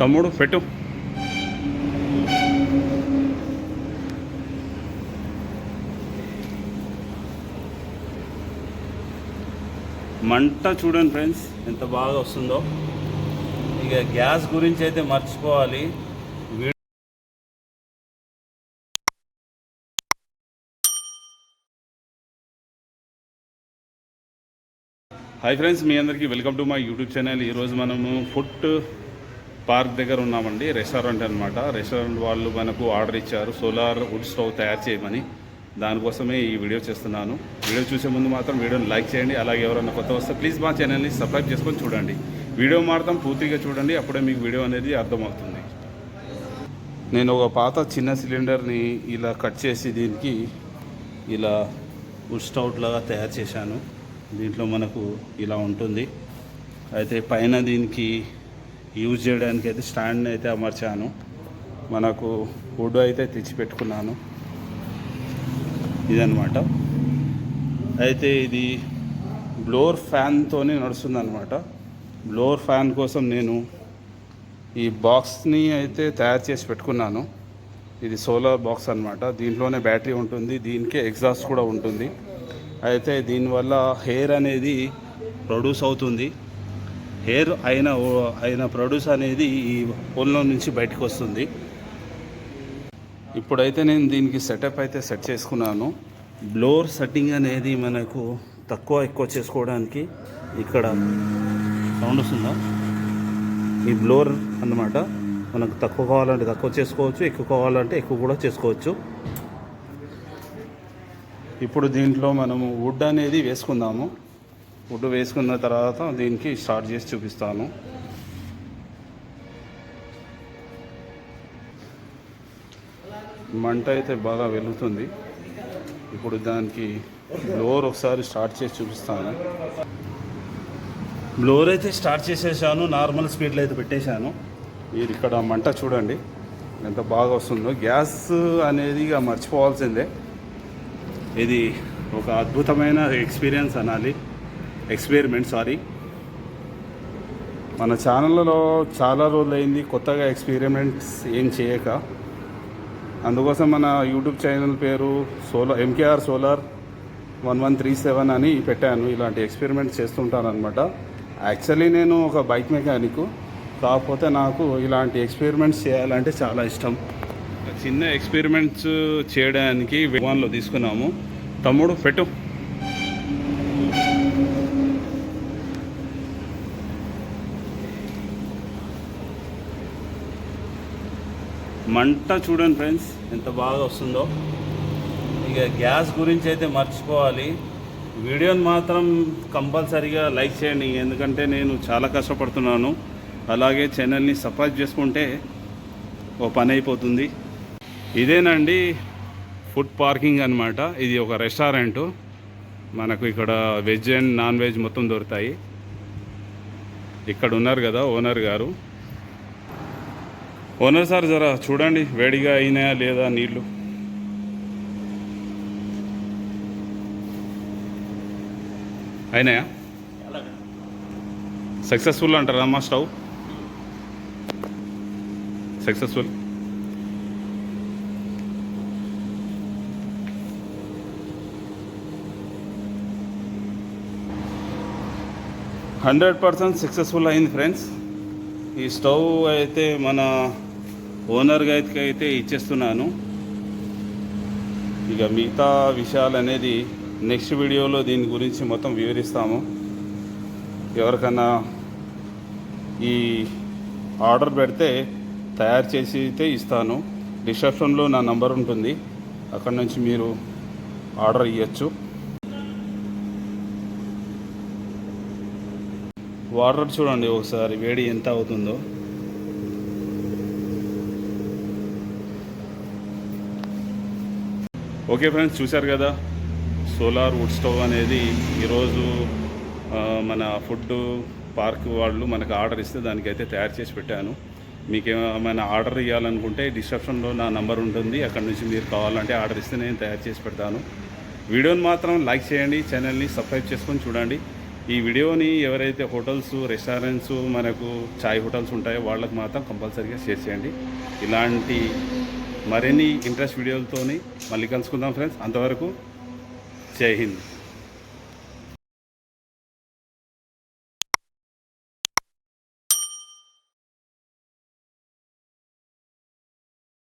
తమ్ముడు పెట్టు. మంట చూడండి ఫ్రెండ్స్ ఎంత బాగా వస్తుందో. ఇక గ్యాస్ గురించి అయితే మర్చిపోవాలి. హాయ్ ఫ్రెండ్స్, మీ అందరికీ welcome to my YouTube channel. ఈరోజు మనము ఫుడ్ పార్క్ దగ్గర ఉన్నామండి. రెస్టారెంట్ అనమాట. రెస్టారెంట్ వాళ్ళు మనకు ఆర్డర్ ఇచ్చారు సోలార్ వుడ్ స్టవ్ తయారు చేయమని. దానికోసమే ఈ వీడియో చేస్తున్నాను. వీడియో చూసే ముందు మాత్రం వీడియోని లైక్ చేయండి. అలాగే ఎవరైనా కొత్త వస్తే ప్లీజ్ మా ఛానల్ని సబ్స్క్రైబ్ చేసుకొని చూడండి. వీడియో మాత్రం పూర్తిగా చూడండి, అప్పుడే మీకు వీడియో అనేది అర్థమవుతుంది. నేను ఒక పాత చిన్న సిలిండర్ని ఇలా కట్ చేసి దీనికి ఇలా వుడ్ స్టవ్ లాగా తయారు చేశాను. దీంట్లో మనకు ఇలా ఉంటుంది. అయితే పైన దీనికి యూజ్ చేయడానికి అయితే స్టాండ్ అయితే అమర్చాను. మనకు వుడ్ అయితే తెచ్చి పెట్టుకున్నాను. ఇదన్నమాట. అయితే ఇది బ్లోవర్ ఫ్యాన్తోనే నడుస్తుంది అనమాట. బ్లోవర్ ఫ్యాన్ కోసం నేను ఈ బాక్స్ని అయితే తయారు చేసి పెట్టుకున్నాను. ఇది సోలార్ బాక్స్ అనమాట. దీంట్లోనే బ్యాటరీ ఉంటుంది, దీనికే ఎగ్జాస్ట్ కూడా ఉంటుంది. అయితే దీనివల్ల హెయిర్ అనేది ప్రొడ్యూస్ అవుతుంది. హెయిర్ అయిన ప్రొడ్యూస్ అనేది ఈ పోల్లో నుంచి బయటకు వస్తుంది. ఇప్పుడైతే నేను దీనికి సెటప్ అయితే సెట్ చేసుకున్నాను. బ్లోర్ సెట్టింగ్ అనేది మనకు తక్కువ ఎక్కువ చేసుకోవడానికి ఇక్కడ సౌండ్ వస్తుందా, ఈ బ్లోర్ అన్నమాట. మనకు తక్కువ కావాలంటే తక్కువ చేసుకోవచ్చు, ఎక్కువ కావాలంటే ఎక్కువ కూడా చేసుకోవచ్చు. ఇప్పుడు దీంట్లో మనము వుడ్ అనేది వేసుకుందాము. వుడ్ వేసుకున్న తర్వాత దీనికి స్టార్ట్ చేసి చూపిస్తాను. మంట అయితే బాగా వెలుగుతుంది. ఇప్పుడు దానికి బ్లోర్ ఒకసారి స్టార్ట్ చేసి చూపిస్తాను. బ్లోర్ అయితే స్టార్ట్ చేసేసాను. నార్మల్ స్పీడ్లో అయితే పెట్టేశాను. మీరు ఇక్కడ మంట చూడండి ఎంత బాగా వస్తుందో. గ్యాస్ అనేది ఇక మర్చిపోవాల్సిందే. ఇది ఒక అద్భుతమైన ఎక్స్పెరిమెంట్. మన ఛానల్లో చాలా రోజులైంది కొత్తగా ఎక్స్పెరిమెంట్స్ ఏం చేయక. అందుకోసం మన యూట్యూబ్ ఛానల్ పేరు MKR Solar 1137 అని పెట్టాను. ఇలాంటి ఎక్స్పెరిమెంట్స్ చేస్తుంటాను అనమాట. యాక్చువల్లీ నేను ఒక బైక్ మెకానిక్, కాకపోతే నాకు ఇలాంటి ఎక్స్పెరిమెంట్స్ చేయాలంటే చాలా ఇష్టం. చిన్న ఎక్స్పెరిమెంట్స్ చేయడానికి విమాన్లో తీసుకున్నాము. తమ్ముడు పెట్టు. మంట చూడండి ఫ్రెండ్స్ ఎంత బాగా వస్తుందో. ఇక గ్యాస్ గురించి అయితే మర్చిపోవాలి. వీడియోని మాత్రం కంపల్సరీగా లైక్ చేయండి, ఎందుకంటే నేను చాలా కష్టపడుతున్నాను. అలాగే ఛానల్ని సబ్స్క్రైబ్ చేసుకుంటే ఓ పని అయిపోతుంది. ఇదేనండి ఫుడ్ పార్కింగ్ అనమాట. ఇది ఒక రెస్టారెంటు. మనకు ఇక్కడ వెజ్ అండ్ నాన్ వెజ్ మొత్తం దొరుకుతాయి. ఇక్కడ ఉన్నారు కదా ఓనర్ గారు. ఓనర్ సార్ జరా చూడండి వేడిగా అయినాయా లేదా నీళ్ళు. అయినాయా? సక్సెస్ఫుల్ అంటారా అమ్మా? Stove successful. %100% సక్సెస్ఫుల్ అయింది ఫ్రెండ్స్. ఈ స్టవ్ అయితే మన ఓనర్ గారికి అయితే ఇచ్చేస్తున్నాను. ఇక మిగతా విషయాలు అనేది నెక్స్ట్ వీడియోలో దీని గురించి మొత్తం వివరిస్తాము. ఎవరికన్నా ఈ ఆర్డర్ పెడితే తయారు చేసి అయితే ఇస్తాను. డిస్క్రిప్షన్లో నా నంబర్ ఉంటుంది, అక్కడ నుంచి మీరు ఆర్డర్ ఇవ్వచ్చు. వాటర్ చూడండి ఒకసారి వేడి ఎంత అవుతుందో. ఓకే ఫ్రెండ్స్, చూశారు కదా సోలార్ వుడ్ స్టవ్ అనేది ఈరోజు మన ఫుడ్ పార్క్ వాళ్ళు మనకు ఆర్డర్ ఇస్తే దానికైతే తయారు చేసి పెట్టాను. మీకు ఏమైనా ఆర్డర్ ఇవ్వాలనుకుంటే డిస్క్రిప్షన్లో నా నంబర్ ఉంటుంది, అక్కడ నుంచి మీరు కావాలంటే ఆర్డర్ ఇస్తే నేను తయారు చేసి పెడతాను. వీడియోని మాత్రం లైక్ చేయండి, ఛానల్ని సబ్స్క్రైబ్ చేసుకొని చూడండి. ఈ వీడియోని ఎవరైతే హోటల్స్ రెస్టారెంట్స్ మనకు చాయ్ హోటల్స్ ఉంటాయో వాళ్ళకి మాత్రం కంపల్సరీగా షేర్ చేయండి. ఇలాంటి మరిన్ని ఇంట్రెస్ట్ వీడియోలతోని మళ్ళీ కలుసుకుందాం ఫ్రెండ్స్. అంతవరకు జై హింద్.